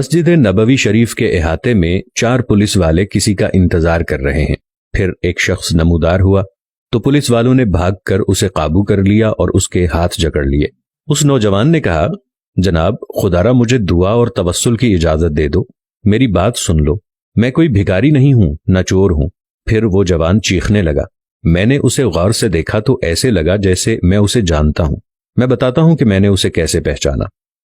مسجد नबवी शरीफ के अहाते में 4 पुलिस वाले किसी का इंतजार कर रहे हैं। फिर एक शख्स नमूदार हुआ तो पुलिस वालों ने भागकर उसे काबू कर लिया और उसके हाथ जकड़ लिए। उस नौजवान ने कहा, जनाब खुदारा मुझे दुआ और तवस्सुल की इजाजत दे दो, मेरी बात सुन लो, मैं कोई भिखारी नहीं हूं, न चोर हूं। फिर वो जवान चीखने लगा। मैंने उसे गौर से देखा तो ऐसे लगा जैसे मैं उसे जानता हूं। मैं बताता हूं कि मैंने उसे कैसे पहचाना।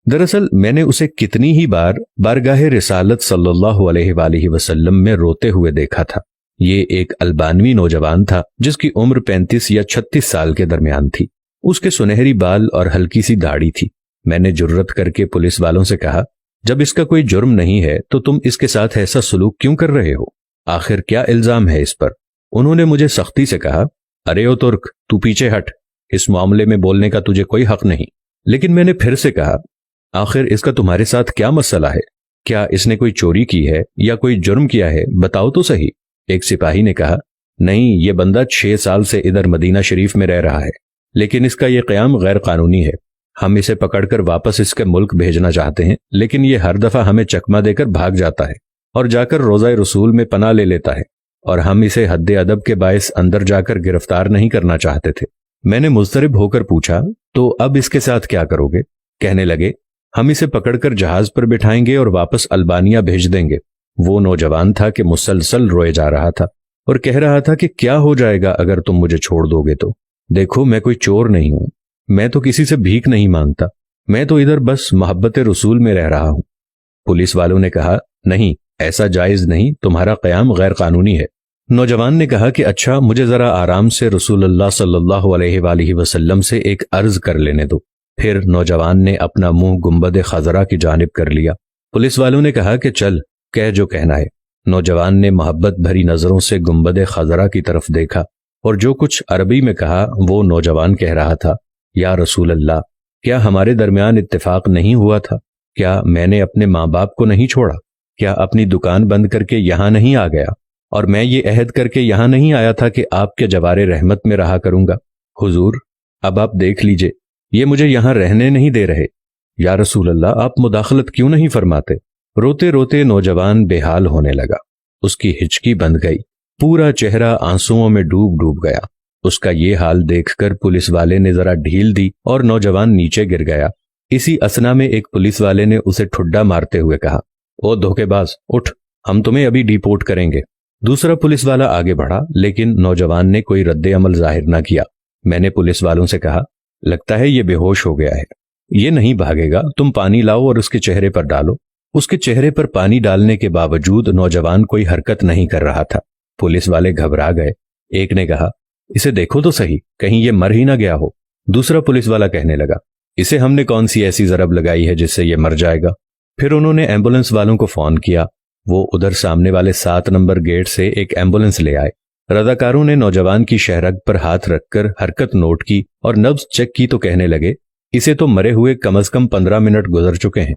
दरअसल मैंने उसे कितनी ही बार बारगाहे रिसालत सल्लल्लाहु अलैहि वसल्लम में रोते हुए देखा था। ये एक अल्बानवी नौजवान था जिसकी उम्र 35 या 36 साल के दरमियान थी। उसके सुनहरी बाल और हल्की सी दाढ़ी थी। मैंने जुर्रत करके पुलिस वालों से कहा, जब इसका कोई जुर्म नहीं है तो तुम इसके साथ ऐसा सलूक क्यों कर रहे हो? आखिर क्या इल्जाम है इस पर? उन्होंने मुझे सख्ती से कहा, अरे ओ तुर्क, तू पीछे हट, इस मामले में बोलने का तुझे कोई हक नहीं। लेकिन मैंने फिर से कहा, आखिर इसका तुम्हारे साथ क्या मसला है? क्या इसने कोई चोरी की है या कोई जुर्म किया है? बताओ तो सही। एक सिपाही ने कहा, नहीं, ये बंदा 6 साल से इधर मदीना शरीफ में रह रहा है, लेकिन इसका ये क़याम गैर कानूनी है। हम इसे पकड़कर वापस इसके मुल्क भेजना चाहते हैं, लेकिन ये हर दफा हमें चकमा देकर भाग जाता है और जाकर रोज़ा रसूल में पनाह ले लेता है, और हम इसे हद्दे अदब के बायस अंदर जाकर गिरफ्तार नहीं करना चाहते थे। मैंने मुस्तरिब होकर पूछा, तो अब इसके साथ क्या करोगे? कहने लगे, हम इसे पकड़कर जहाज पर बिठाएंगे और वापस अल्बानिया भेज देंगे। वो नौजवान था कि मुसलसल रोए जा रहा था और कह रहा था कि क्या हो जाएगा अगर तुम मुझे छोड़ दोगे तो? देखो, मैं कोई चोर नहीं हूं, मैं तो किसी से भीख नहीं मांगता, मैं तो इधर बस मोहब्बत रसूल में रह रहा हूं। पुलिस वालों ने कहा, नहीं, ऐसा जायज नहीं, तुम्हारा क़याम गैर कानूनी है। नौजवान ने कहा कि अच्छा, मुझे जरा आराम से रसूलुल्लाह सल्लल्लाहु अलैहि वसल्लम से एक अर्ज कर लेने दो। फिर नौजवान ने अपना मुंह गुंबद खजरा की जानिब कर लिया। पुलिस वालों ने कहा कि चल, कह जो कहना है। नौजवान ने मोहब्बत भरी नजरों से गुंबद खजरा की तरफ देखा और जो कुछ अरबी में कहा वो नौजवान कह रहा था, या रसूल अल्लाह, क्या हमारे दरमियान इत्तेफाक नहीं हुआ था? क्या मैंने अपने माँ बाप को नहीं छोड़ा? क्या अपनी दुकान बंद करके यहाँ नहीं आ गया? और मैं ये अहद करके यहाँ नहीं आया था कि आपके जवारे रहमत में रहा करूंगा? हुजूर, अब आप देख लीजिए, ये मुझे यहाँ रहने नहीं दे रहे। या रसूल अल्लाह, आप मुदाखलत क्यों नहीं फरमाते? रोते रोते नौजवान बेहाल होने लगा। उसकी हिचकी बंध गई, पूरा चेहरा आंसुओं में डूब डूब गया। उसका ये हाल देखकर पुलिस वाले ने जरा ढील दी और नौजवान नीचे गिर गया। इसी असना में एक पुलिस वाले ने उसे ठुड्डा मारते हुए कहा, ओ धोखेबाज, उठ, हम तुम्हें अभी डिपोर्ट करेंगे। दूसरा पुलिस वाला आगे बढ़ा, लेकिन नौजवान ने कोई रद्द अमल जाहिर न किया। मैंने पुलिस वालों से कहा, लगता है ये बेहोश हो गया है, ये नहीं भागेगा, तुम पानी लाओ और उसके चेहरे पर डालो। उसके चेहरे पर पानी डालने के बावजूद नौजवान कोई हरकत नहीं कर रहा था। पुलिस वाले घबरा गए। एक ने कहा, इसे देखो तो सही, कहीं ये मर ही ना गया हो। दूसरा पुलिस वाला कहने लगा, इसे हमने कौन सी ऐसी जरब लगाई है जिससे ये मर जाएगा? फिर उन्होंने एम्बुलेंस वालों को फोन किया। वो उधर सामने वाले 7 नंबर गेट से एक एम्बुलेंस ले आए। रजाकारों ने नौजवान की शहरग पर हाथ रखकर हरकत नोट की और नब्ज चेक की तो कहने लगे, इसे तो मरे हुए कम से कम 15 मिनट गुजर चुके हैं।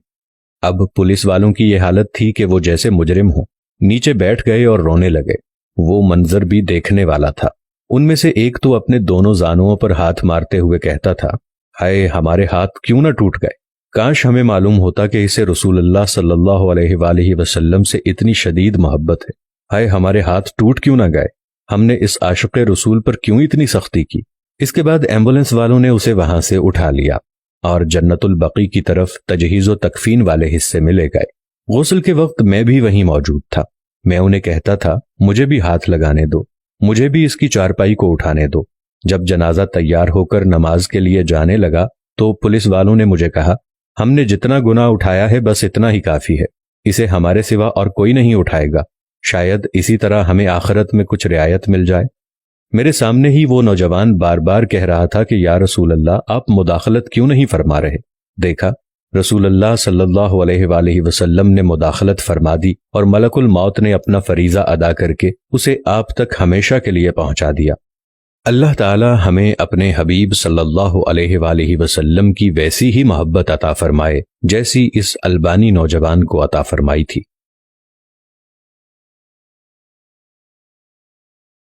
अब पुलिस वालों की यह हालत थी कि वो जैसे मुजरिम हो, नीचे बैठ गए और रोने लगे। वो मंजर भी देखने वाला था। उनमें से एक तो अपने दोनों जानुओं पर हाथ मारते हुए कहता था, हाय, हमारे हाथ क्यों न टूट गए, काश हमें मालूम होता कि इसे रसूलुल्लाह सल्लल्लाहु अलैहि वसल्लम से इतनी शदीद मोहब्बत है। हाय, हमारे हाथ टूट क्यों न गए, हमने इस आशिक़े रसूल पर क्यों इतनी सख्ती की। इसके बाद एम्बुलेंस वालों ने उसे वहां से उठा लिया और जन्नतुल बकी की तरफ तजहीज़ व तकफीन वाले हिस्से में ले गए। गुस्ल के वक्त मैं भी वहीं मौजूद था। मैं उन्हें कहता था, मुझे भी हाथ लगाने दो, मुझे भी इसकी चारपाई को उठाने दो। जब जनाजा तैयार होकर नमाज के लिए जाने लगा तो पुलिस वालों ने मुझे कहा, हमने जितना गुनाह उठाया है बस इतना ही काफी है, इसे हमारे सिवा और कोई नहीं उठाएगा। शायद इसी तरह हमें आखिरत में कुछ रियायत मिल जाए। मेरे सामने ही वो नौजवान बार बार कह रहा था कि या रसूल अल्लाह, आप मुदाखलत क्यों नहीं फरमा रहे? देखा, रसूल अल्लाह सल्लल्लाहु अलैहि वसल्लम ने मुदाखलत फरमा दी और मलकुल मौत ने अपना फरीजा अदा करके उसे आप तक हमेशा के लिए पहुंचा दिया। अल्लाह ताला हमें अपने हबीब सल्लल्लाहु अलैहि वसल्लम की वैसी ही मोहब्बत अता फरमाए जैसी इस अल्बानी नौजवान को अता फरमाई थी।